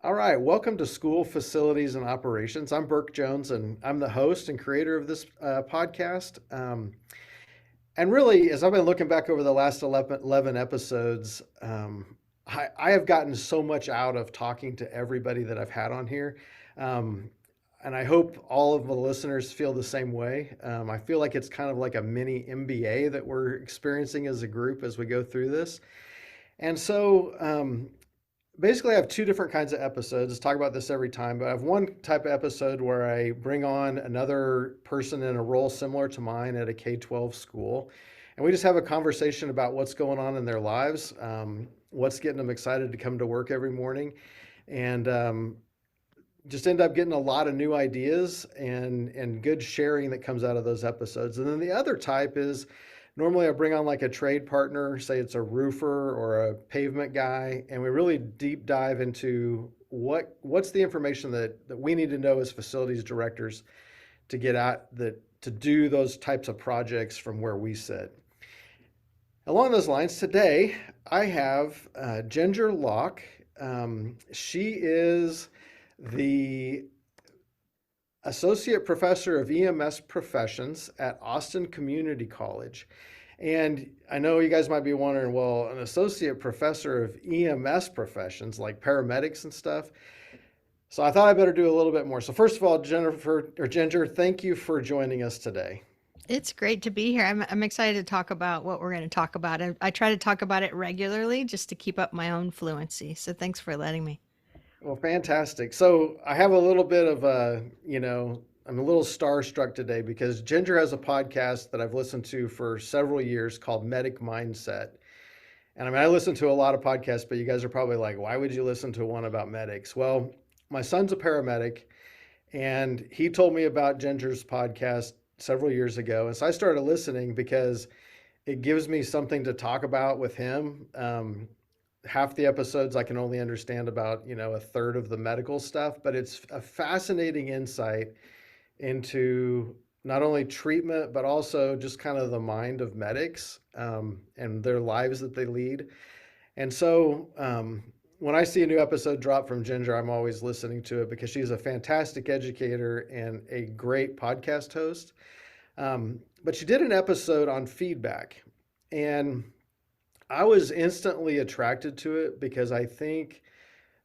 All right, welcome to School Facilities and Operations. I'm Burke Jones, and I'm the host and creator of this podcast. And really, as I've been looking back over the last 11 episodes, I have gotten so much out of talking to everybody that I've had on here. Um, and I hope all of the listeners feel the same way. I feel like it's kind of like a mini MBA that we're experiencing as a group as we go through this. And so, basically, I have two different kinds of episodes. I talk about this every time, but I have one type of episode where I bring on another person in a role similar to mine at a K-12 school. And we just have a conversation about what's going on in their lives, what's getting them excited to come to work every morning, and just end up getting a lot of new ideas and good sharing that comes out of those episodes. And then the other type is normally I bring on like a trade partner, say it's a roofer or a pavement guy, and we really deep dive into what's the information that we need to know as facilities directors to get at that to do those types of projects from where we sit. Along those lines, today I have Ginger Locke. She is the associate professor of EMS professions at Austin Community College. And I know you guys might be wondering, well, an associate professor of EMS professions like paramedics and stuff. So I thought I better do a little bit more. So first of all, Jennifer or Ginger, thank you for joining us today. It's great to be here. I'm excited to talk about what we're going to talk about. I try to talk about it regularly just to keep up my own fluency. So thanks for letting me. Well, fantastic. So I have a little bit of I'm a little starstruck today because Ginger has a podcast that I've listened to for several years called Medic Mindset. And I mean, I listen to a lot of podcasts, but you guys are probably like, why would you listen to one about medics? Well, my son's a paramedic, and he told me about Ginger's podcast several years ago. And so I started listening because it gives me something to talk about with him. Half the episodes I can only understand about, a third of the medical stuff, but it's a fascinating insight into not only treatment, but also just kind of the mind of medics and their lives that they lead. And so when I see a new episode drop from Ginger, I'm always listening to it because she's a fantastic educator and a great podcast host. But she did an episode on feedback. And I was instantly attracted to it because I think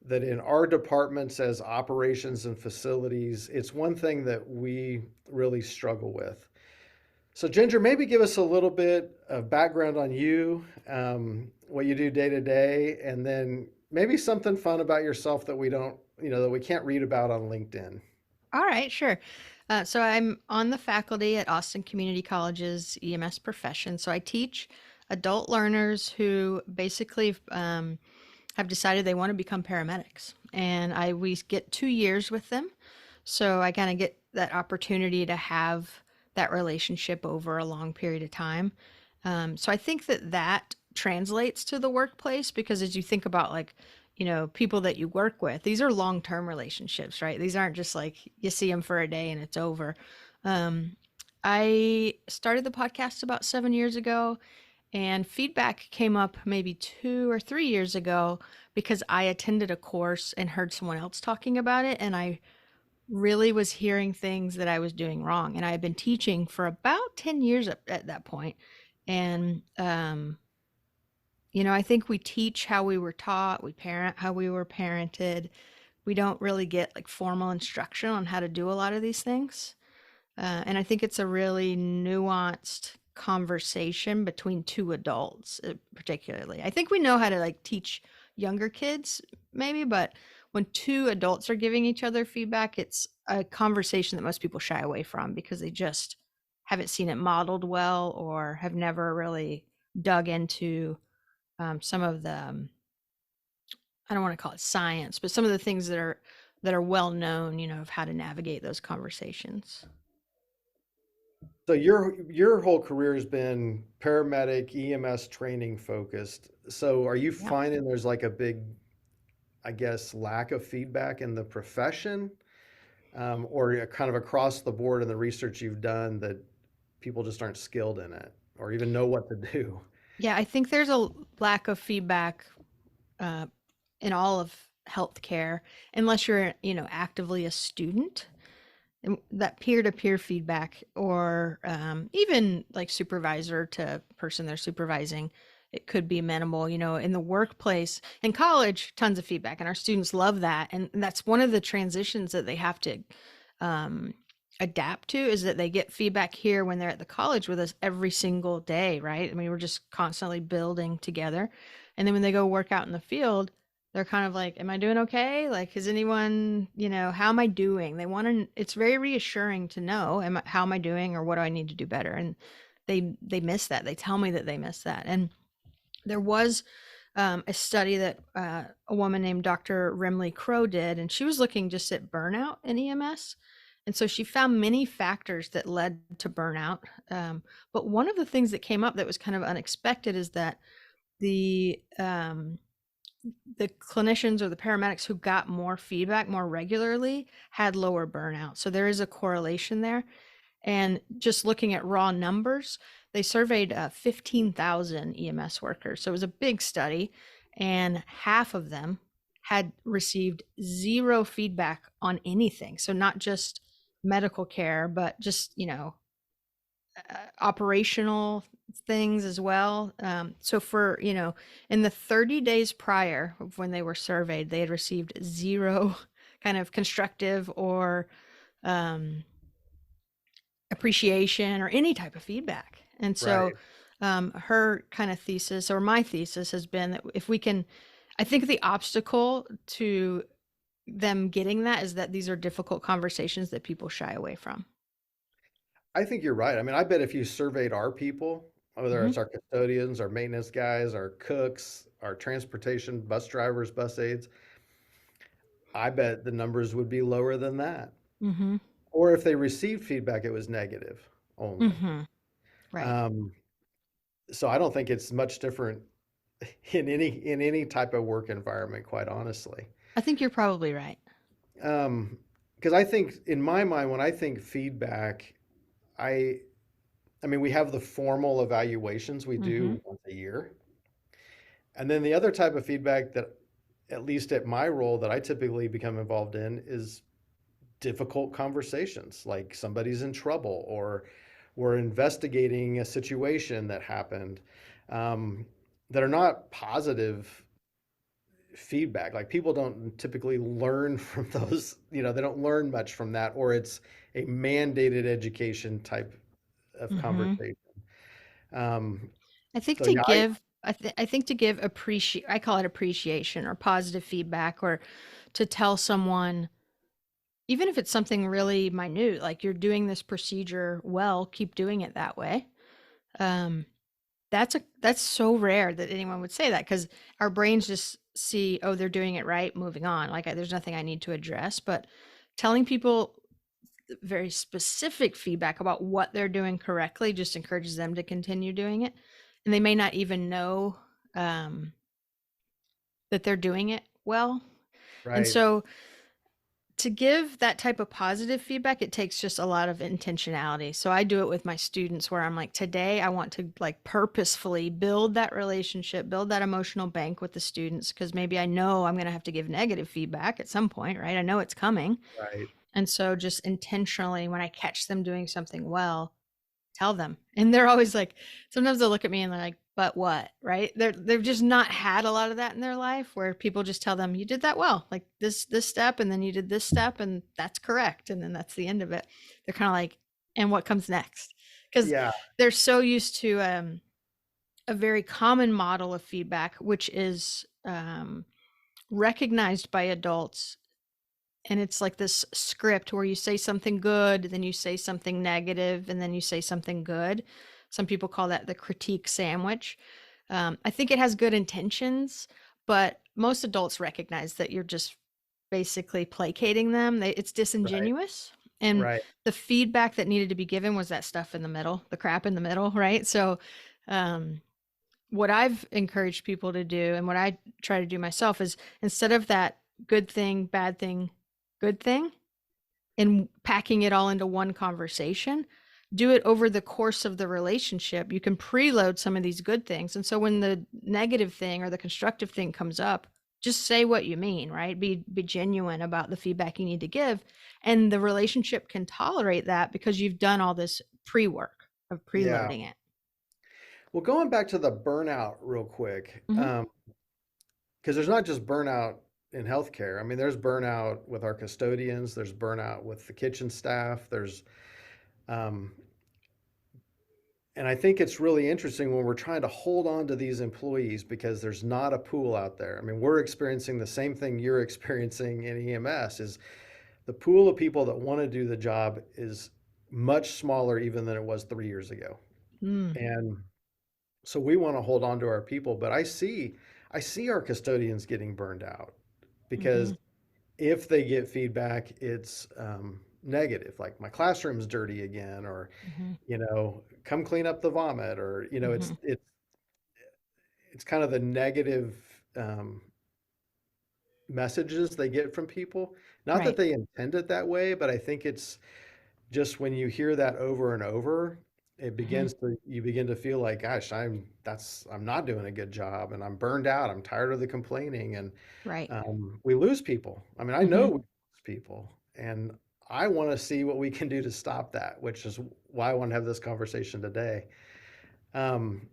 that in our departments as operations and facilities, it's one thing that we really struggle with. So, Ginger, maybe give us a little bit of background on you, what you do day to day, and then maybe something fun about yourself that we don't, that we can't read about on LinkedIn. All right, sure. So I'm on the faculty at Austin Community College's EMS profession. So I teach adult learners who basically have decided they want to become paramedics, and we get 2 years with them. So I kind of get that opportunity to have that relationship over a long period of time. So I think that translates to the workplace because as you think about people that you work with, these are long-term relationships, right? These aren't just like you see them for a day and it's over. Um, I started the podcast about 7 years ago, and feedback came up maybe 2 or 3 years ago because I attended a course and heard someone else talking about it, and I really was hearing things that I was doing wrong. And I had been teaching for about 10 years at that point. And, I think we teach how we were taught, we parent how we were parented. We don't really get like formal instruction on how to do a lot of these things. And I think it's a really nuanced conversation between two adults, particularly. I think we know how to like teach younger kids, maybe, but when two adults are giving each other feedback, it's a conversation that most people shy away from because they just haven't seen it modeled well or have never really dug into some of the I don't want to call it science, but some of the things that are well known, of how to navigate those conversations. So your whole career has been paramedic, EMS training focused. So are you Yeah. finding there's like a big, I guess, lack of feedback in the profession, or kind of across the board in the research you've done that people just aren't skilled in it or even know what to do? Yeah, I think there's a lack of feedback uh, in all of healthcare unless you're, actively a student. And that peer-to-peer feedback, or even like supervisor to person they're supervising, it could be minimal. In the workplace, in college, tons of feedback, and our students love that. And that's one of the transitions that they have to um, adapt to, is that they get feedback here when they're at the college with us every single day, right? I mean, we're just constantly building together. And then when they go work out in the field, they're kind of like, am I doing okay? Like, is anyone, how am I doing? They want to, it's very reassuring to know, how am I doing, or what do I need to do better? And they miss that. They tell me that they miss that. And there was a study that a woman named Dr. Remley Crow did, and she was looking just at burnout in EMS. And so she found many factors that led to burnout. But one of the things that came up that was kind of unexpected is that the um, the clinicians or the paramedics who got more feedback more regularly had lower burnout. So there is a correlation there. And just looking at raw numbers, they surveyed 15,000 EMS workers. So it was a big study, and half of them had received zero feedback on anything. So not just medical care, but just, operational things as well. So for, in the 30 days prior of when they were surveyed, they had received zero kind of constructive or um, appreciation or any type of feedback. And so Right. her kind of thesis, or my thesis, has been that if we can, I think the obstacle to them getting that is that these are difficult conversations that people shy away from. I think you're right. I mean, I bet if you surveyed our people, whether Hmm. it's our custodians, our maintenance guys, our cooks, our transportation, bus drivers, bus aides, I bet the numbers would be lower than that. Hmm. Or if they received feedback, it was negative only. Hmm. Right. Um, so I don't think it's much different in any type of work environment, quite honestly. I think you're probably right. Because I think in my mind, when I think feedback, I I mean, we have the formal evaluations we Hmm. do once a year. And then the other type of feedback that, at least at my role, that I typically become involved in is difficult conversations, like somebody's in trouble or we're investigating a situation that happened, um, that are not positive feedback. Like people don't typically learn from those, they don't learn much from that, or it's a mandated education type of Hmm. conversation. Um, I think so to yeah, I give, I think to give I call it appreciation or positive feedback, or to tell someone, even if it's something really minute, like you're doing this procedure well, keep doing it that way. Um, that's so rare that anyone would say that, because our brains just see, oh, they're doing it right, moving on. Like there's nothing I need to address. But telling people very specific feedback about what they're doing correctly just encourages them to continue doing it, and they may not even know um, that they're doing it well. And right. so to give that type of positive feedback, it takes just a lot of intentionality. So I do it with my students, where I'm like, today I want to like purposefully build that relationship, build that emotional bank with the students, because maybe I know I'm going to have to give negative feedback at some point, right? I know it's coming. Right. And so just intentionally, when I catch them doing something well, tell them. And they're always like, sometimes they'll look at me and they're like, but what? Right? They've just not had a lot of that in their life, where people just tell them, you did that well, like this step, and then you did this step, and that's correct. And then that's the end of it. They're kind of like, and what comes next? Because Yeah. they're so used to a very common model of feedback, which is recognized by adults, and it's like this script where you say something good, then you say something negative, and then you say something good. Some people call that the critique sandwich. I think it has good intentions, but most adults recognize that you're just basically placating them. It's Right. disingenuous. And Right. the feedback that needed to be given was that stuff in the middle, the crap in the middle, right? So, um, what I've encouraged people to do, and what I try to do myself, is instead of that good thing, bad thing, good thing, and packing it all into one conversation, do it over the course of the relationship. You can preload some of these good things. And so when the negative thing or the constructive thing comes up, just say what you mean, right? Be genuine about the feedback you need to give, and the relationship can tolerate that because you've done all this pre-work of Yeah. preloading it. Well, going back to the burnout real quick, Hmm. because there's not just burnout in healthcare. I mean, there's burnout with our custodians, there's burnout with the kitchen staff, um, and I think it's really interesting when we're trying to hold on to these employees because there's not a pool out there. I mean, we're experiencing the same thing you're experiencing in EMS is the pool of people that want to do the job is much smaller even than it was 3 years ago. Mm. And so we want to hold on to our people, but I see our custodians getting burned out Hmm. because if they get feedback, it's negative, like my classroom's dirty again, or Hmm. come clean up the vomit, or Hmm. it's kind of the negative messages they get from people. Not that Right. they intend it that way, but I think it's just when you hear that over and over, Hmm. you begin to feel like, gosh, I'm not doing a good job, and I'm burned out. I'm tired of the complaining, and Right. we lose people. I mean, I know Hmm. we lose people, and I want to see what we can do to stop that, which is why I want to have this conversation today. Um,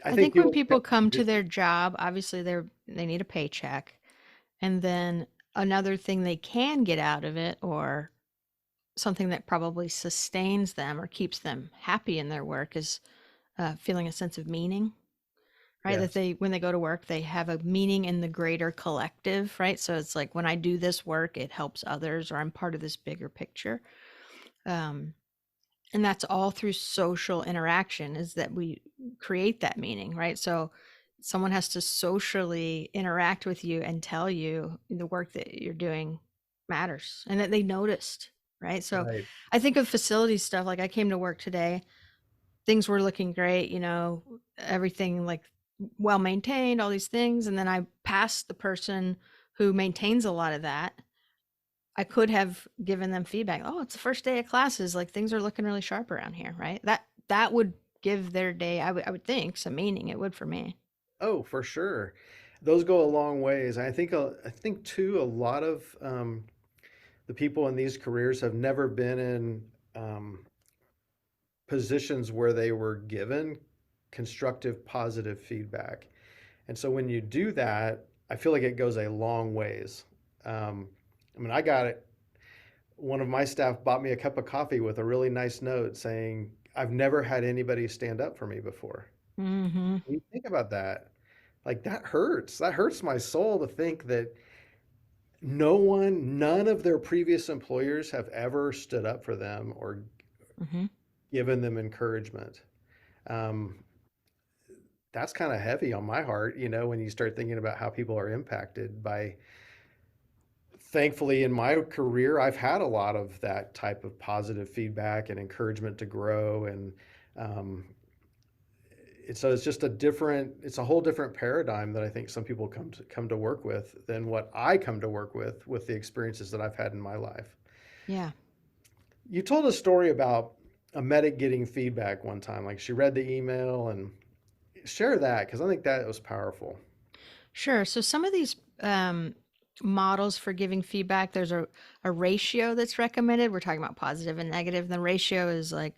I I think think you when already people come to introduced their job, obviously they need a paycheck. And then another thing they can get out of it, or something that probably sustains them or keeps them happy in their work, is feeling a sense of meaning, right? That yes, they, when they go to work, they have a meaning in the greater collective, right? So it's like when I do this work, it helps others, or I'm part of this bigger picture. Um, and that's all through social interaction, is that we create that meaning, right? So someone has to socially interact with you and tell you the work that you're doing matters and that they noticed, right? So right. I think of facility stuff. Like, I came to work today, things were looking great, everything like well maintained, all these things, and then I passed the person who maintains a lot of that. I could have given them feedback. Oh, it's the first day of classes. Like, things are looking really sharp around here, right? That would give their day, I would think, some meaning. It would for me. Oh, for sure. Those go a long ways. I think too, a lot of the people in these careers have never been in positions where they were given constructive, positive feedback. And so when you do that, I feel like it goes a long ways. I mean, I got it. One of my staff bought me a cup of coffee with a really nice note saying, I've never had anybody stand up for me before. Mm-hmm. When you think about that, like that hurts. That hurts my soul to think that none of their previous employers have ever stood up for them or Mm-hmm. given them encouragement. Um, that's kind of heavy on my heart, when you start thinking about how people are impacted by. Thankfully, in my career, I've had a lot of that type of positive feedback and encouragement to grow. And um, so it's a whole different paradigm that I think some people come to work with than what I come to work with the experiences that I've had in my life. Yeah. You told a story about a medic getting feedback one time, like she read the email and share that because I think that was powerful. Sure. So some of these models for giving feedback, there's a ratio that's recommended. We're talking about positive and negative. The ratio is like,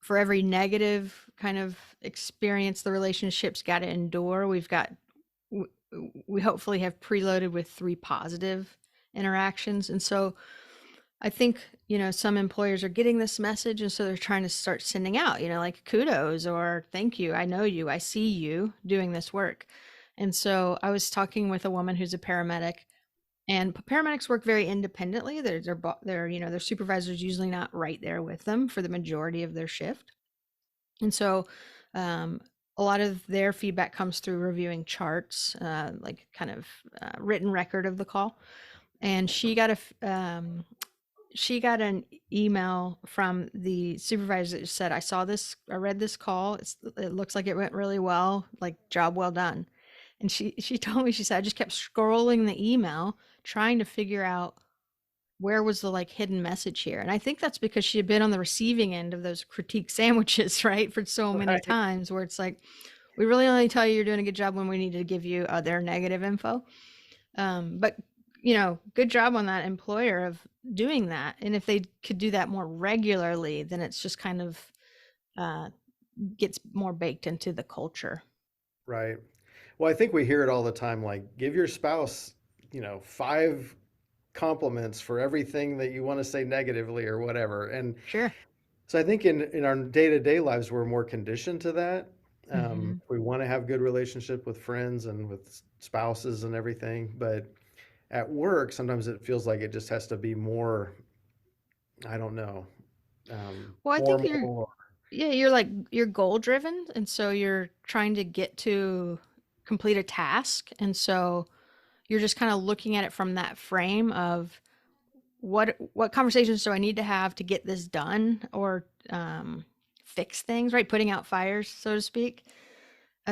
for every negative kind of experience the relationship's got to endure, we hopefully have preloaded with 3 positive interactions. And so I think, some employers are getting this message, and so they're trying to start sending out, like, kudos or thank you. I know you. I see you doing this work. And so I was talking with a woman who's a paramedic, and paramedics work very independently. Their supervisor's usually not right there with them for the majority of their shift. And so, um, a lot of their feedback comes through reviewing charts, like kind of written record of the call. And she got an email from the supervisor that said, I read this call. It looks like it went really well, like, job well done. And she told me, she said, I just kept scrolling the email, trying to figure out where was the, like, hidden message here. And I think that's because she had been on the receiving end of those critique sandwiches, right? For so many Right. times, where it's like, We really only tell you you're doing a good job when we need to give you other negative info. But good job on that employer of doing that. And if they could do that more regularly, then it's just kind of uh, gets more baked into the culture. Right. Well, I think we hear it all the time, like give your spouse, 5 compliments for everything that you want to say negatively or whatever. And Sure. so I think in our day-to-day lives, we're more conditioned to that. Hmm. We want to have good relationship with friends and with spouses and everything, but at work, sometimes it feels like it just has to be more, I don't know, Well, I think formal. you're like you're goal driven, and so you're trying to get to complete a task, and so you're just kind of looking at it from that frame of what conversations do I need to have to get this done or fix things, right? Putting out fires, so to speak.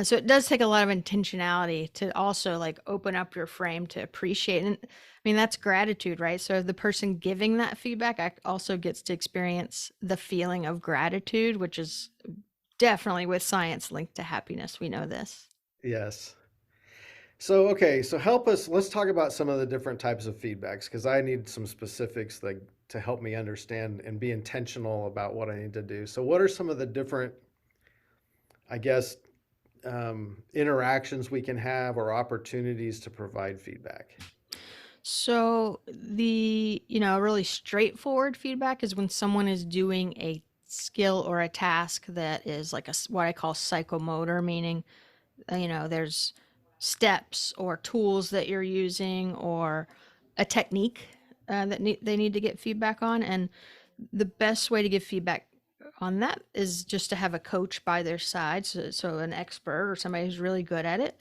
So it does take a lot of intentionality to also like open up your frame to appreciate. And I mean, that's gratitude, right? So the person giving that feedback also gets to experience the feeling of gratitude, which is definitely with science linked to happiness. We know this. Yes. So, okay, so help us, let's talk about some of the different types of feedbacks because I need some specifics like to help me understand and be intentional about what I need to do. So, what are some of the different, I guess, interactions we can have or opportunities to provide feedback? So really straightforward feedback is when someone is doing a skill or a task that is like what I call psychomotor, meaning there's steps or tools that you're using or a technique that they need to get feedback on. And the best way to give feedback on that is just to have a coach by their side. So an expert or somebody who's really good at it,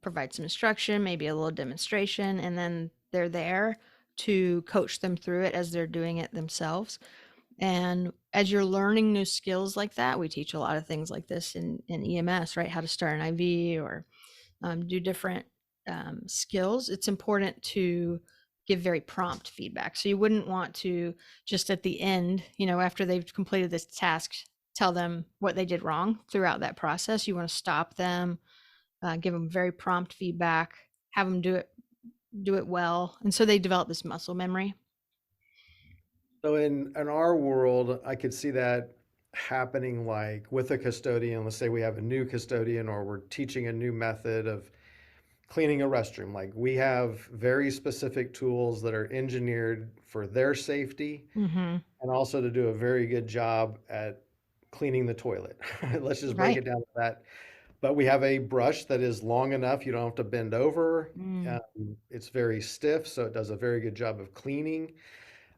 provide some instruction, maybe a little demonstration, and then they're there to coach them through it as they're doing it themselves. And as you're learning new skills like that, we teach a lot of things like this in EMS, right? How to start an IV or do different skills. It's important to give very prompt feedback. So you wouldn't want to just at the end, after they've completed this task, tell them what they did wrong throughout that process. You want to stop them, give them very prompt feedback, have them do it well, and so they develop this muscle memory. So, in our world, I could see that happening like with a custodian. Let's say we have a new custodian or we're teaching a new method of cleaning a restroom. Like we have very specific tools that are engineered for their safety Hmm. and also to do a very good job at cleaning the toilet. Let's just break Right. it down to that. But we have a brush that is long enough, you don't have to bend over. Mm, It's very stiff, so it does a very good job of cleaning.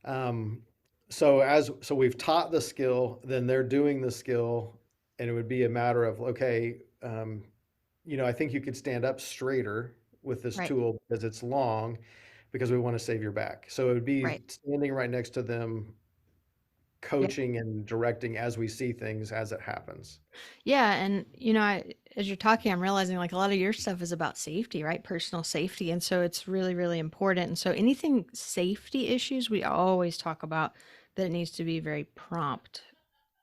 Um, so we've taught the skill, then they're doing the skill, and it would be a matter of okay, I think you could stand up straighter with this right. tool because it's long, because we want to save your back. So it would be Right. standing right next to them, Yeah. coaching and directing as we see things as it happens. Yeah, and as you're talking, I'm realizing like a lot of your stuff is about safety, right? Personal safety, and so it's really, really important. And so anything safety issues, we always talk about that it needs to be very prompt,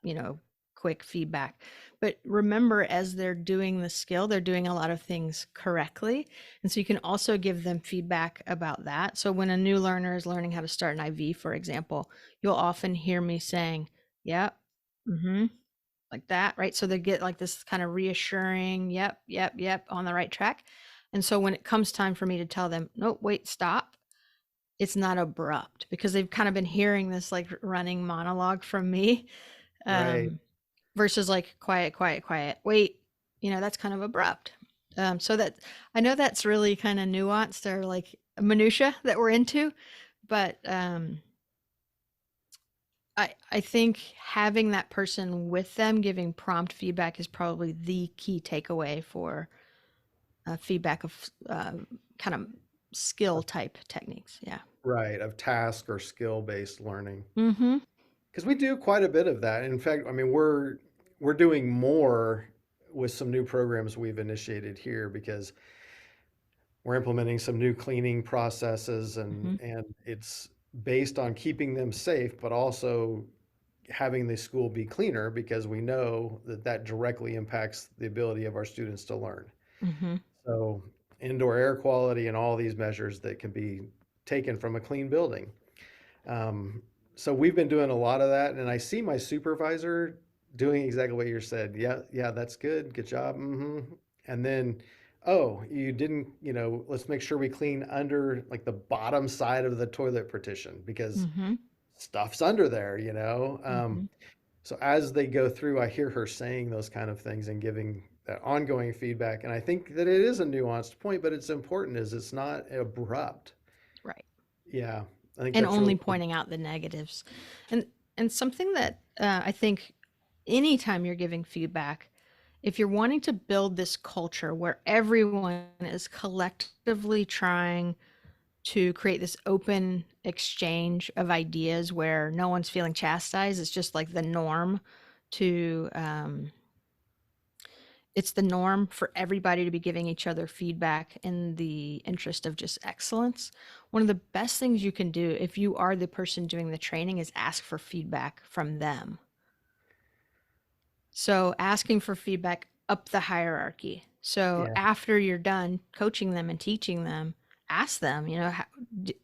you know, quick feedback. But remember, as they're doing the skill, they're doing a lot of things correctly. And so you can also give them feedback about that. So when a new learner is learning how to start an IV, for example, you'll often hear me saying, "Yep, mm-hmm," like that, right? So they get like this kind of reassuring, "Yep, yep, yep," on the right track. And so when it comes time for me to tell them, "Nope, wait, stop," it's not abrupt because they've kind of been hearing this like running monologue from me. Right. Um, versus like quiet, quiet, quiet. Wait, that's kind of abrupt. So that I know that's really kind of nuanced or like minutia that we're into, but I think having that person with them giving prompt feedback is probably the key takeaway for feedback of kind of skill type techniques. Yeah. Right, of task or skill-based learning. Mm-hmm. Because we do quite a bit of that. In fact, I mean, we're doing more with some new programs we've initiated here because we're implementing some new cleaning processes Mm-hmm. and it's based on keeping them safe, but also having the school be cleaner because we know that that directly impacts the ability of our students to learn. Mm-hmm. So indoor air quality and all these measures that can be taken from a clean building. Um, so we've been doing a lot of that, and I see my supervisor doing exactly what you said. Yeah, yeah, that's good. Good job. And then, oh, you didn't, let's make sure we clean under like the bottom side of the toilet partition because Mm-hmm. stuff's under there. Mm-hmm. So as they go through, I hear her saying those kind of things and giving that ongoing feedback. And I think that it is a nuanced point, but it's important is it's not abrupt. Right. Yeah, I think And that's really only pointing out the negatives. And something that I think anytime you're giving feedback, if you're wanting to build this culture where everyone is collectively trying to create this open exchange of ideas where no one's feeling chastised, it's just like the norm to it's the norm for everybody to be giving each other feedback in the interest of just excellence. One of the best things you can do if you are the person doing the training is ask for feedback from them. So asking for feedback up the hierarchy. So yeah. after you're done coaching them and teaching them, ask them,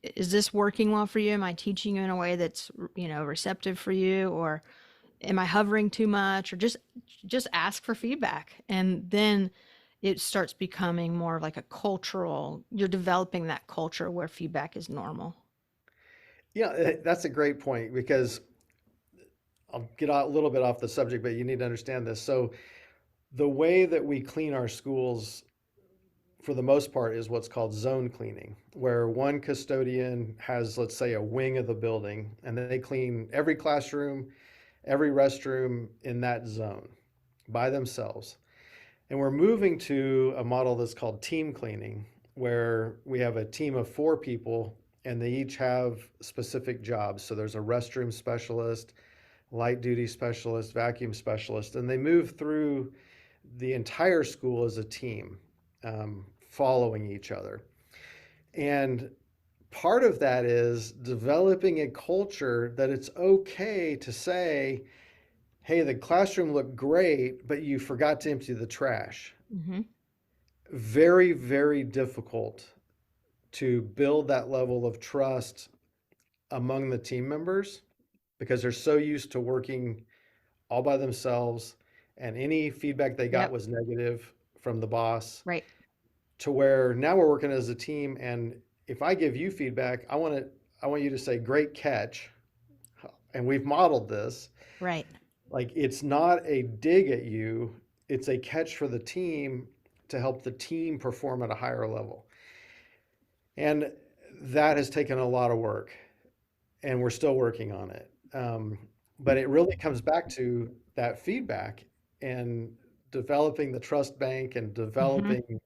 is this working well for you? Am I teaching you in a way that's, receptive for you? Or am I hovering too much? Or just ask for feedback. And then it starts becoming more of like a cultural, you're developing that culture where feedback is normal. Yeah, that's a great point because I'll get a little bit off the subject, but you need to understand this. So the way that we clean our schools for the most part is what's called zone cleaning, where one custodian has, let's say, a wing of the building, and then they clean every classroom, every restroom in that zone by themselves. And we're moving to a model that's called team cleaning, where we have a team of 4 people and they each have specific jobs. So there's a restroom specialist, light duty specialist, vacuum specialist, and they move through the entire school as a team, following each other. And part of that is developing a culture that it's okay to say, hey, the classroom looked great, but you forgot to empty the trash. Mm-hmm. Very, very difficult to build that level of trust among the team members because they're so used to working all by themselves, and any feedback they got Yep. was negative from the boss, Right. to where now we're working as a team, and if I give you feedback, I want you to say great catch, and we've modeled this. Right. Like it's not a dig at you, it's a catch for the team to help the team perform at a higher level. And that has taken a lot of work, and we're still working on it. But it really comes back to that feedback and developing the trust bank and Mm-hmm. developing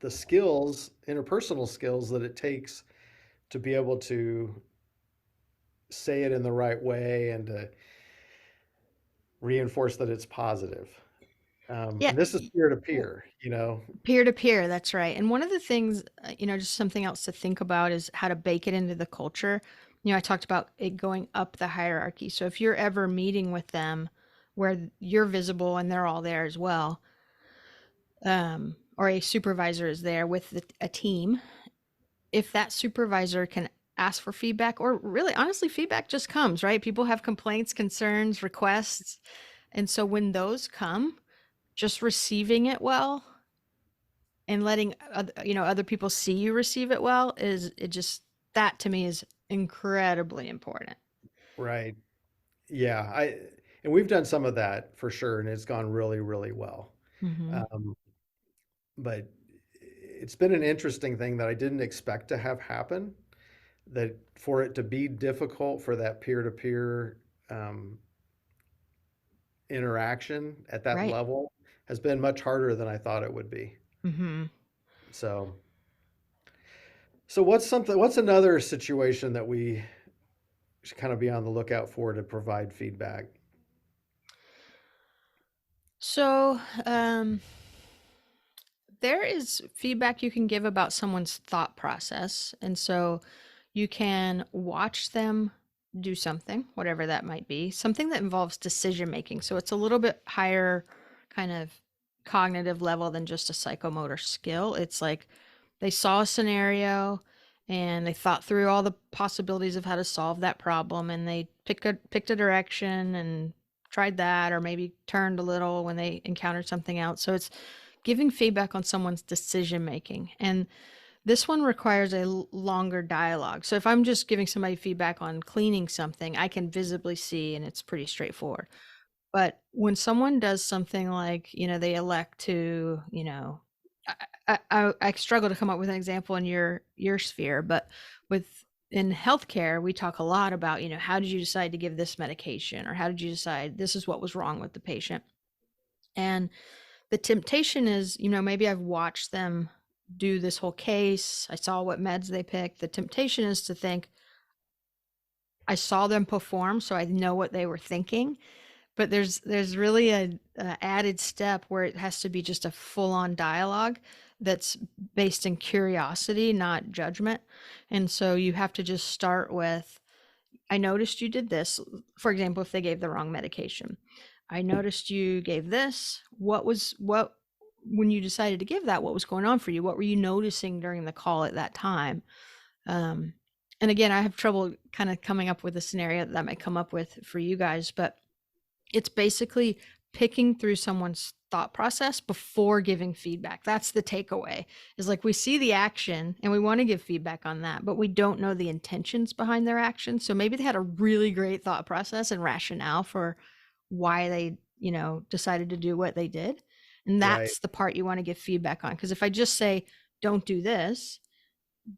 the skills, interpersonal skills that it takes to be able to say it in the right way and to reinforce that it's positive. Yeah. And this is peer to peer. Peer to peer, that's right. And one of the things, just something else to think about is how to bake it into the culture. I talked about it going up the hierarchy. So if you're ever meeting with them where you're visible and they're all there as well, or a supervisor is there with a team, if that supervisor can ask for feedback, or really honestly, feedback just comes, right? People have complaints, concerns, requests. And so when those come, just receiving it well and letting other people see you receive it well is it just that to me is incredibly important. Right. Yeah. And we've done some of that for sure, and it's gone really, really well. Hmm. Um, but it's been an interesting thing that I didn't expect to have happen. That for it to be difficult for that peer-to-peer um, interaction at that Right. level has been much harder than I thought it would be. Hmm. So, what's another situation that we should kind of be on the lookout for to provide feedback? So there is feedback you can give about someone's thought process, and so you can watch them do something, whatever that might be, something that involves decision making. So it's a little bit higher kind of cognitive level than just a psychomotor skill. It's like they saw a scenario and they thought through all the possibilities of how to solve that problem, and they picked a direction and tried that, or maybe turned a little when they encountered something else. So it's giving feedback on someone's decision making. And this one requires a longer dialogue. So if I'm just giving somebody feedback on cleaning something, I can visibly see and it's pretty straightforward. But when someone does something like, they elect to, I struggle to come up with an example in your sphere, but with in healthcare, we talk a lot about, how did you decide to give this medication, or how did you decide this is what was wrong with the patient? And the temptation is, maybe I've watched them do this whole case. I saw what meds they picked. The temptation is to think, I saw them perform, so I know what they were thinking. But there's really a added step where it has to be just a full-on dialogue that's based in curiosity, not judgment. And so you have to just start with, I noticed you did this. For example, if they gave the wrong medication, I noticed you gave this. When you decided to give that, what was going on for you? What were you noticing during the call at that time? Um, and again, I have trouble kind of coming up with a scenario that I might come up with for you guys, but it's basically picking through someone's thought process before giving feedback. That's the takeaway, is like we see the action and we want to give feedback on that, but we don't know the intentions behind their action. So maybe they had a really great thought process and rationale for why they, decided to do what they did. And Right. that's the part you want to give feedback on. Because if I just say, don't do this,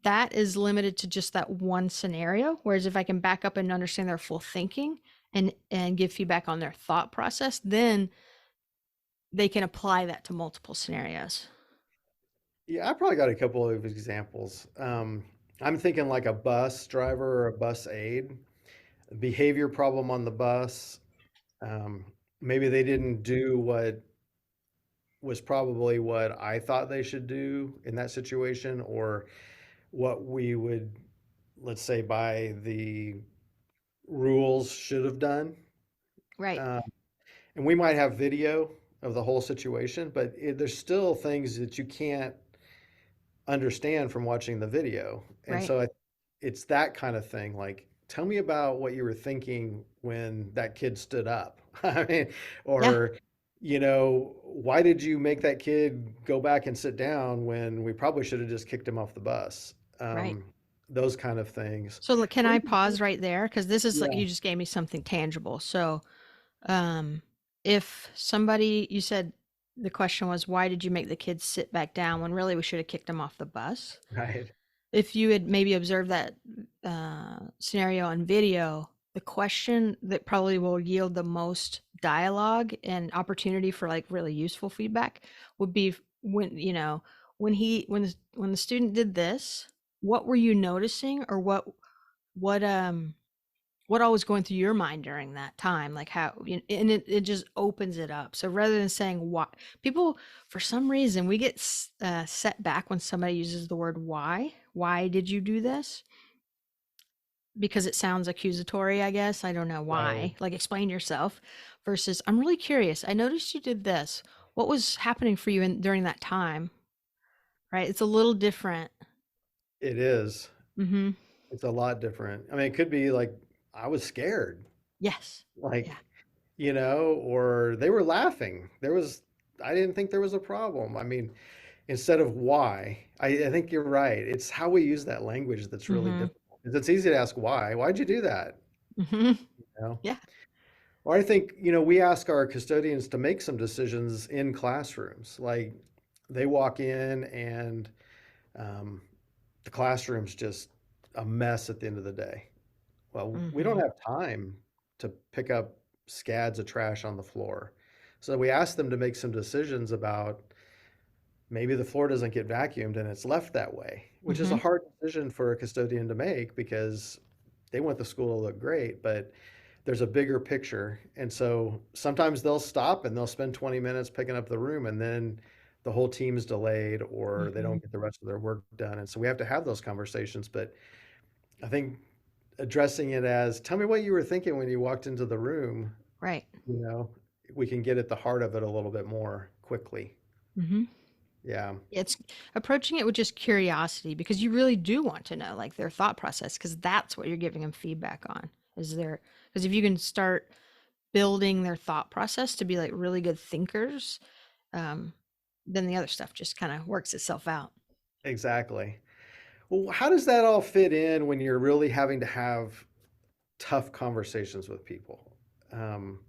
that is limited to just that one scenario. Whereas if I can back up and understand their full thinking and give feedback on their thought process, then they can apply that to multiple scenarios. Yeah, I probably got a couple of examples. I'm thinking like a bus driver or a bus aide, behavior problem on the bus. Um, Maybe they didn't do what was probably what I thought they should do in that situation, or what we would, let's say, by the rules should have done. Right. Um, and we might have video of the whole situation, but there's still things that you can't understand from watching the video. And Right. so it's that kind of thing. Like, tell me about what you were thinking when that kid stood up. I mean, Yeah. or, why did you make that kid go back and sit down when we probably should have just kicked him off the bus? Right. Those kind of things. So can Or I even, pause right there? Because this is like yeah, you just gave me something tangible. So um, if somebody, you said the question was, why did you make the kids sit back down when really we should have kicked them off the bus? right. If you had maybe observed that scenario on video, the question that probably will yield the most dialogue and opportunity for like really useful feedback would be when when the student did this, what were you noticing, or what what all was going through your mind during that time, like how and it just opens it up. So rather than saying why, people, for some reason, we get set back when somebody uses the word why did you do this, because it sounds accusatory, I guess. I don't know Right. why, like explain yourself, versus I'm really curious, I noticed you did this, what was happening for you during that time, right? It's a little different. It is. Mm-hmm. It's a lot different. I mean, it could be like, I was scared. Yes. Yeah. Like, or they were laughing. I didn't think there was a problem. I mean, instead of why, I think you're right. It's how we use that language that's really Mm-hmm. difficult. 'Cause it's easy to ask why. Why'd you do that? Mm-hmm. You know? Yeah. Or I think, we ask our custodians to make some decisions in classrooms. Like, they walk in and um, the classroom's just a mess at the end of the day. Well, we don't Mm-hmm. have time to pick up scads of trash on the floor. So we asked them to make some decisions about, maybe the floor doesn't get vacuumed and it's left that way, which is a Mm-hmm. hard decision for a custodian to make because they want the school to look great, but there's a bigger picture. And so sometimes they'll stop and they'll spend 20 minutes picking up the room, and then the whole team's delayed or they Mm-hmm. don't get the rest of their work done. And so we have to have those conversations. But I think addressing it as, tell me what you were thinking when you walked into the room, Right. you know, we can get at the heart of it a little bit more quickly. Hmm. Yeah, It's approaching it with just curiosity because you really do want to know like their thought process because that's what you're giving them feedback on. Is there, because if you can start building their thought process to be like really good thinkers, um, then the other stuff just kind of works itself out. exactly. Well, how does that all fit in when you're really having to have tough conversations with people? Um,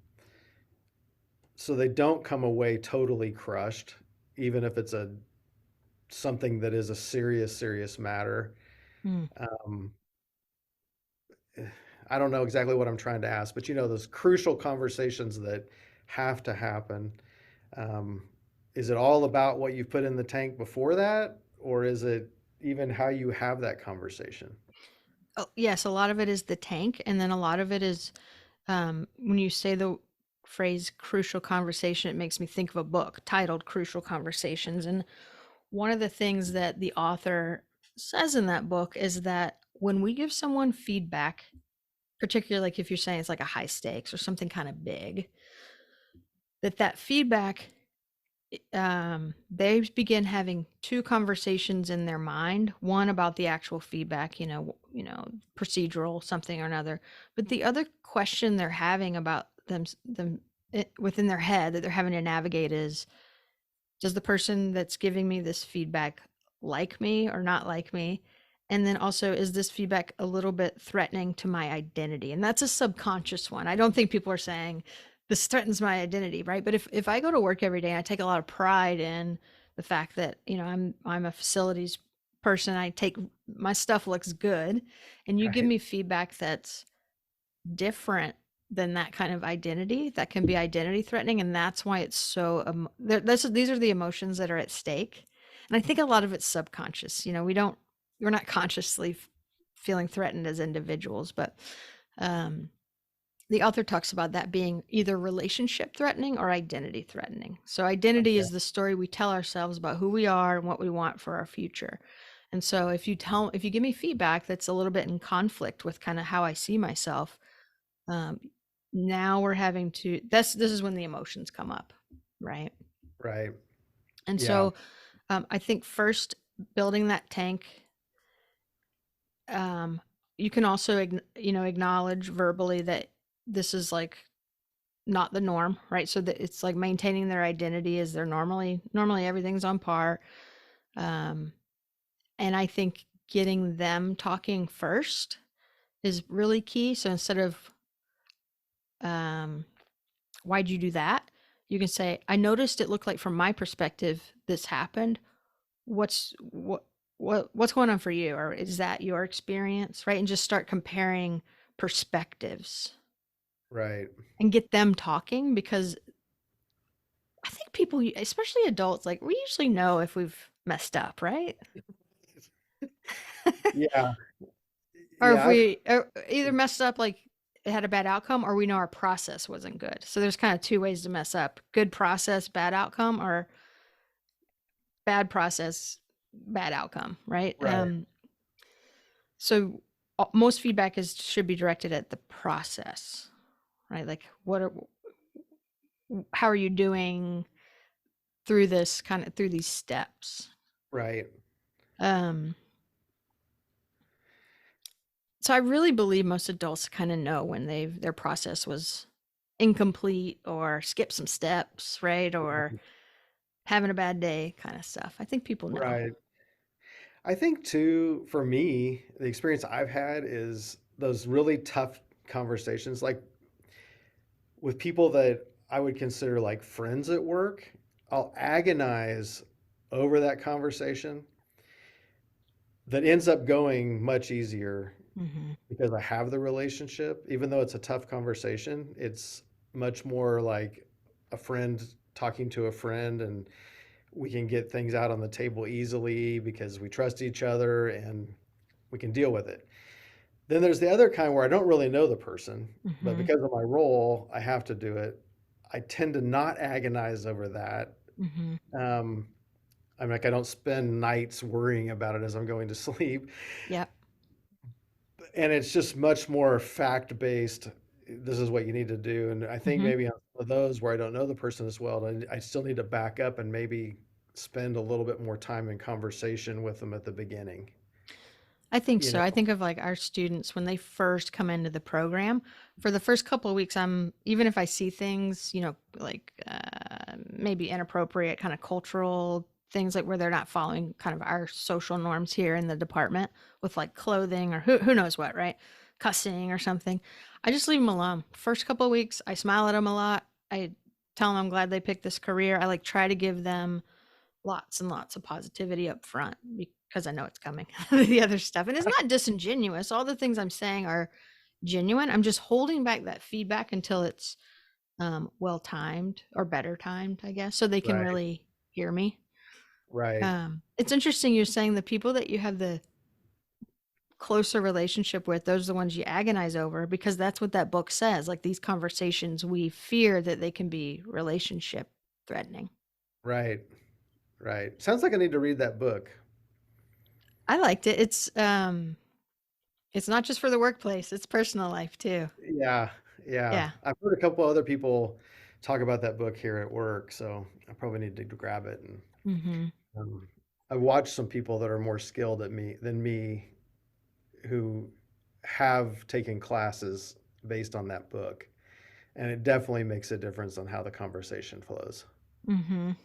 so they don't come away totally crushed, even if it's a something that is a serious, serious matter. Mm. Um, I don't know exactly what I'm trying to ask, but those crucial conversations that have to happen. Um, is it all about what you've put in the tank before that, or is it even how you have that conversation? Oh, yes, a lot of it is the tank, and then a lot of it is when you say the phrase crucial conversation, it makes me think of a book titled Crucial Conversations. And one of the things that the author says in that book is that when we give someone feedback, particularly like if you're saying it's like a high stakes or something kind of big, that feedback, they begin having two conversations in their mind, one about the actual feedback, procedural something or another, but the other question they're having about within their head that they're having to navigate is, does the person that's giving me this feedback like me or not like me? And then also, is this feedback a little bit threatening to my identity? And that's a subconscious one. I don't think people are saying this threatens my identity, right? But if I go to work every day and I take a lot of pride in the fact that, I'm a facilities person, I take my stuff looks good, and you give Right, me feedback that's different than that kind of identity, that can be identity threatening, and that's why it's so these are the emotions that are at stake. And I think a lot of it's subconscious. We're not consciously feeling threatened as individuals, but um the author talks about that being either relationship threatening or identity threatening. So identity okay, is the story we tell ourselves about who we are and what we want for our future. And so if you give me feedback that's a little bit in conflict with kind of how I see myself, um, now we're having to this is when the emotions come up, right? right, And yeah, so I think first building that tank, um, you can also acknowledge verbally that this is like not the norm, right? So that it's like maintaining their identity as they're normally everything's on par. um, and I think getting them talking first is really key. So instead of um, why'd you do that? You can say, I noticed it looked like from my perspective this happened. What's what's going on for you? Or is that your experience? Right. And just start comparing perspectives right. and get them talking because I think people, especially adults, like we usually know if we've messed up, right? Yeah, Or if yeah, we either messed up like it had a bad outcome or we know our process wasn't good. So there's kind of two ways to mess up: good process, bad outcome, or bad process, bad outcome, right? right, So most feedback is should be directed at the process, right? Like how are you doing through this kind of through these steps? right. Um, so I really believe most adults kind of know when their process was incomplete or skipped some steps, right? Or having a bad day kind of stuff. I think people know. Right. I think too, for me, the experience I've had is those really tough conversations, like with people that I would consider like friends at work. I'll agonize over that conversation that ends up going much easier Hmm. because I have the relationship. Even though it's a tough conversation, it's much more like a friend talking to a friend, and we can get things out on the table easily because we trust each other and we can deal with it. Then there's the other kind where I don't really know the person, but Hmm. because of my role, I have to do it. I tend to not agonize over that. Hmm. Um, I'm like, I don't spend nights worrying about it as I'm going to sleep. Yep. and it's just much more fact based. This is what you need to do. And I think Hmm. maybe on some of those where I don't know the person as well, I still need to back up and maybe spend a little bit more time in conversation with them at the beginning. I think You so. I know, think of like our students when they first come into the program. For the first couple of weeks, I'm even if I see things, like maybe inappropriate kind of cultural things, like where they're not following kind of our social norms here in the department with like clothing or who knows what, right? Cussing or something. I just leave them alone. First couple of weeks, I smile at them a lot. I tell them I'm glad they picked this career. I like try to give them lots and lots of positivity up front because I know it's coming. The other stuff. And it's not disingenuous. All the things I'm saying are genuine. I'm just holding back that feedback until it's well timed or better timed, I guess, so they can right, really hear me. right, It's interesting you're saying the people that you have the closer relationship with, those are the ones you agonize over because that's what that book says. Like these conversations, we fear that they can be relationship threatening. right, right. Sounds like I need to read that book. I liked it. It's not just for the workplace, it's personal life too. Yeah, yeah. Yeah. I've heard a couple other people talk about that book here at work, so I probably need to grab it. And Mhm. um, I've watched some people that are more skilled at me than me who have taken classes based on that book, and it definitely makes a difference on how the conversation flows. Mhm.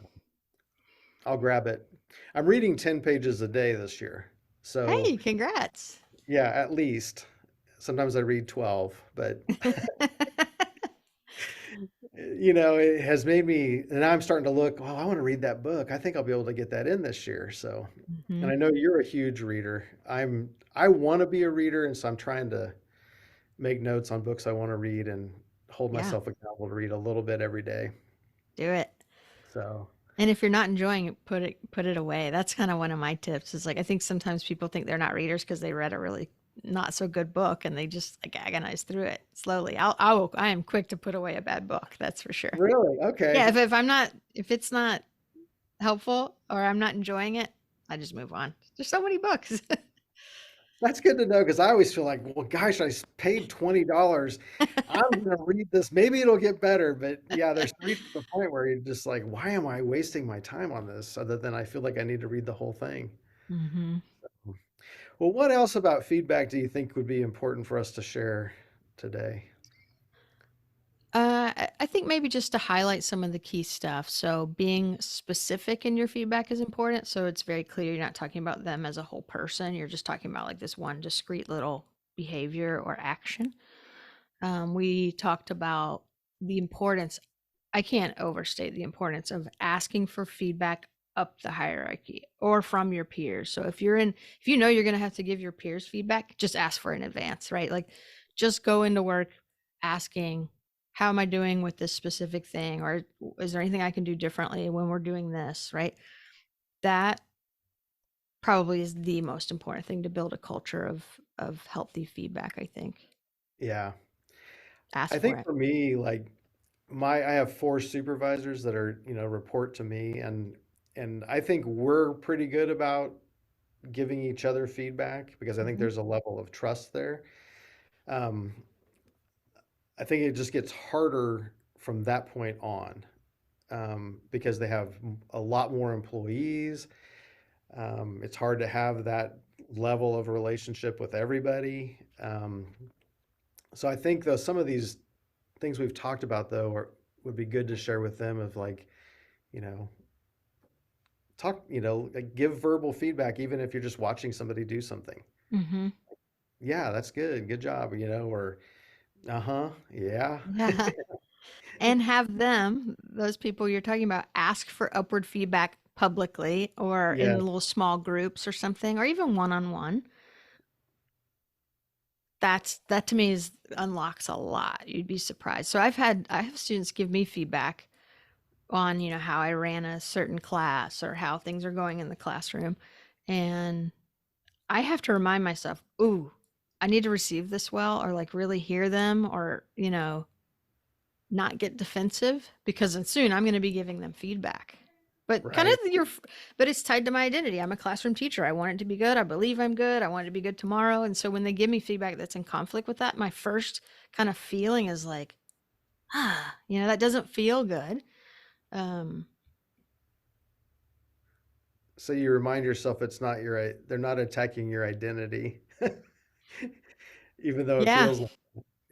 I'll grab it. I'm reading 10 pages a day this year. So, Hey, congrats. yeah, at least. Sometimes I read 12, but it has made me, and now I'm starting to look, well, I want to read that book. I think I'll be able to get that in this year. So, and Mhm. I know you're a huge reader. I want to be a reader, and so I'm trying to make notes on books I want to read and hold Yeah, myself accountable to read a little bit every day. do it. So, And if you're not enjoying it, put it away. That's kind of one of my tips. Is like I think sometimes people think they're not readers because they read a really not so good book and they just like agonize through it slowly. I am quick to put away a bad book. That's for sure. really, Yeah, okay. if it's not helpful or I'm not enjoying it, I just move on. There's so many books. That's good to know because I always feel like, well, gosh, paid $20. I'm going to read this. Maybe it'll get better. But yeah, there's reached the point where you're just like, why am I wasting my time on this? Other than I feel like I need to read the whole thing. Mhm. Well, what else about feedback do you think would be important for us to share today? I think maybe just to highlight some of the key stuff. So, being specific in your feedback is important. So, it's very clear you're not talking about them as a whole person. You're just talking about like this one discrete little behavior or action. We talked about the importance, I can't overstate the importance of asking for feedback up the hierarchy or from your peers. So if you know you're going to have to give your peers feedback, just ask for it in advance, right? Like just go into work asking, how am I doing with this specific thing? Or is there anything I can do differently when we're doing this, right? That probably is the most important thing to build a culture of healthy feedback, I think. Yeah. Ask I for think it. for me, like I have four supervisors that are, report to me, and I think we're pretty good about giving each other feedback because I think Mhm. there's a level of trust there. Um, I think it just gets harder from that point on because they have a lot more employees. It's hard to have that level of relationship with everybody. So I think though some of these things we've talked about though would be good to share with them of like, you know, like give verbal feedback even if you're just watching somebody do something. Mhm. Yeah, that's good. Good job, or uh-huh, yeah. Yeah. And have them, those people you're talking about, ask for upward feedback publicly or in Yes. little small groups or something, or even one on one. That to me is unlocks a lot. You'd be surprised. So I have students give me feedback on, how I ran a certain class or how things are going in the classroom. And I have to remind myself, ooh, I need to receive this well or like really hear them or, not get defensive because then soon I'm going to be giving them feedback. But kind Right. of but it's tied to my identity. I'm a classroom teacher. I want it to be good. I believe I'm good. I want it to be good tomorrow. And so when they give me feedback that's in conflict with that, my first kind of feeling is like, that doesn't feel good. Um, So you remind yourself it's not they're not attacking your identity, even though it yeah, feels like,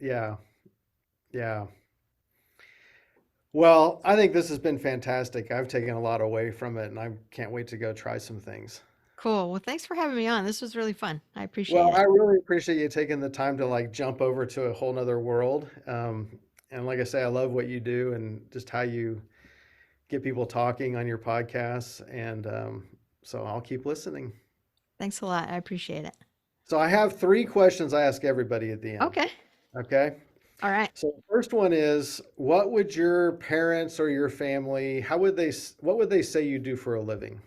yeah, yeah. Well, I think this has been fantastic. I've taken a lot away from it and I can't wait to go try some things. cool. Well, thanks for having me on. This was really fun. I appreciate Well, it. I really appreciate you taking the time to like jump over to a whole nother world. And like I say, I love what you do and just how you get people talking on your podcasts. And so I'll keep listening. Thanks a lot. I appreciate it. So I have three questions I ask everybody at the end. Okay. Okay. All right. So the first one is, what would your parents or your family, what would they say you do for a living?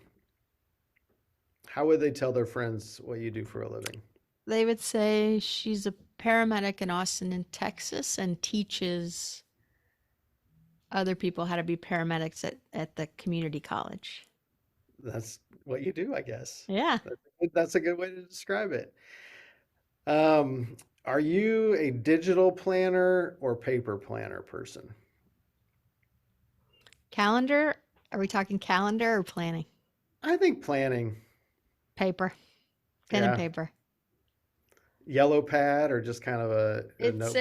How would they tell their friends what you do for a living? They would say she's a paramedic in Austin, in Texas, and teaches other people how to be paramedics at the community college. That's what you do, I guess. Yeah. That's a good way to describe it. Are you a digital planner or paper planner person? Calendar? Are we talking calendar or planning? I think planning. Paper. Pen and Yeah. paper. Yellow pad or just kind of a It's notebook.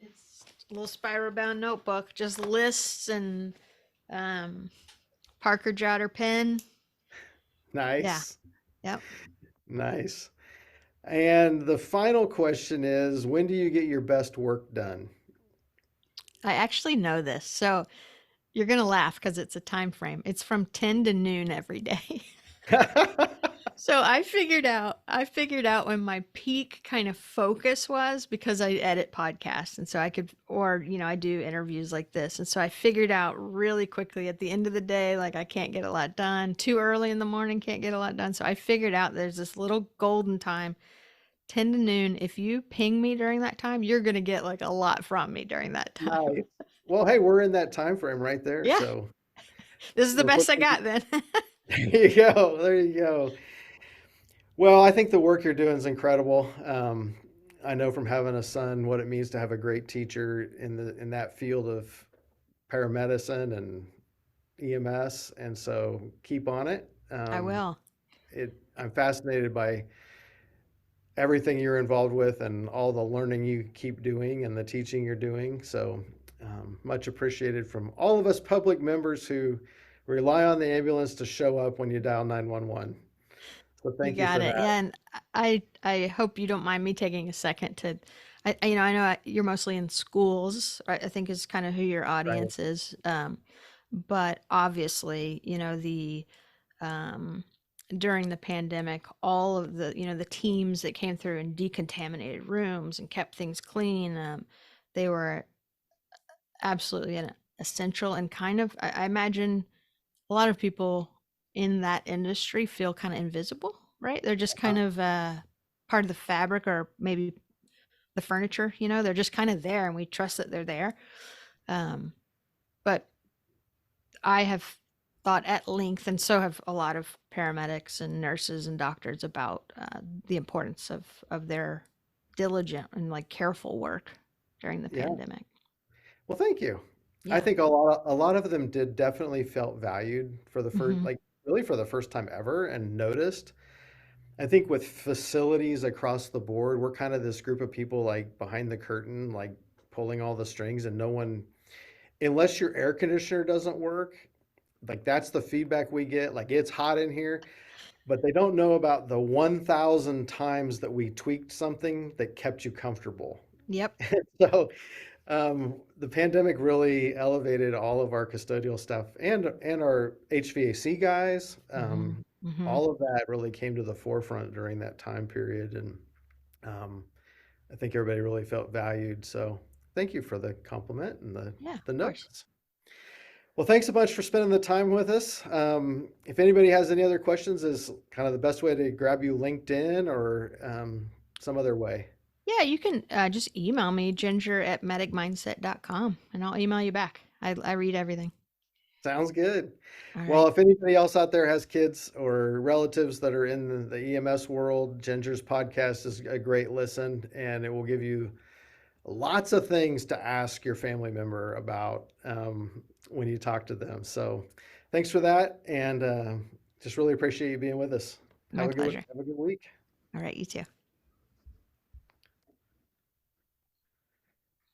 it's a little spiral bound notebook, just lists and um, Parker Jotter pen. Yeah. Nice. Yep. Nice. And the final question is, when do you get your best work done? I actually know this. So you're gonna laugh because it's a time frame. It's from 10 to noon every day. So I figured out when my peak kind of focus was because I edit podcasts and so I could or I do interviews like this. And so I figured out really quickly at the end of the day like I can't get a lot done. Too early in the morning can't get a lot done. So I figured out there's this little golden time, 10 to noon. If you ping me during that time, you're going to get like a lot from me during that time. Nice. Well, hey, we're in that time frame right there. Yeah. So This is the we're best I putting, got then. there you go. There you go. Well, I think the work you're doing is incredible. I know from having a son what it means to have a great teacher in that field of paramedicine and EMS, and so keep on it. I will. I'm fascinated by everything you're involved with and all the learning you keep doing and the teaching you're doing. So much appreciated from all of us public members who rely on the ambulance to show up when you dial 911. So You thank you got for it. that. Yeah, and I hope you don't mind me taking a second to, I know you're mostly in schools, right? I think is kind of who your Right. audience is. But obviously, the um, during the pandemic, all of the teams that came through and decontaminated rooms and kept things clean, they were absolutely an essential and kind of, I imagine a lot of people in that industry feel kind of invisible, right? They're just kind of part of the fabric or maybe the furniture, they're just kind of there and we trust that they're there. Um, but I have thought at length, and so have a lot of paramedics and nurses and doctors about the importance of their diligent and like careful work during the Yeah. pandemic. Well, thank you. I Yeah. think a lot of them did definitely felt valued for the first, Hmm. like really for the first time ever and noticed. I think with facilities across the board, we're kind of this group of people like behind the curtain, like pulling all the strings and no one, unless your air conditioner doesn't work, like that's the feedback we get. Like it's hot in here, but they don't know about the 1,000 times that we tweaked something that kept you comfortable. Yep. So the pandemic really elevated all of our custodial stuff and our HVAC guys. Hmm. Hmm. All of that really came to the forefront during that time period, and um, I think everybody really felt valued. So thank you for the compliment and Yeah, the of course. notes. Well, thanks so much for spending the time with us. If anybody has any other questions, is kind of the best way to grab you LinkedIn or some other way. Yeah, you can just email me, ginger at medicmindset.com, and I'll email you back. I read everything. Sounds good. All Well, right. if anybody else out there has kids or relatives that are in the EMS world, Ginger's podcast is a great listen, and it will give you lots of things to ask your family member about when you talk to them. So, thanks for that, and just really appreciate you being with us. My pleasure. Have a good week. All right. You too.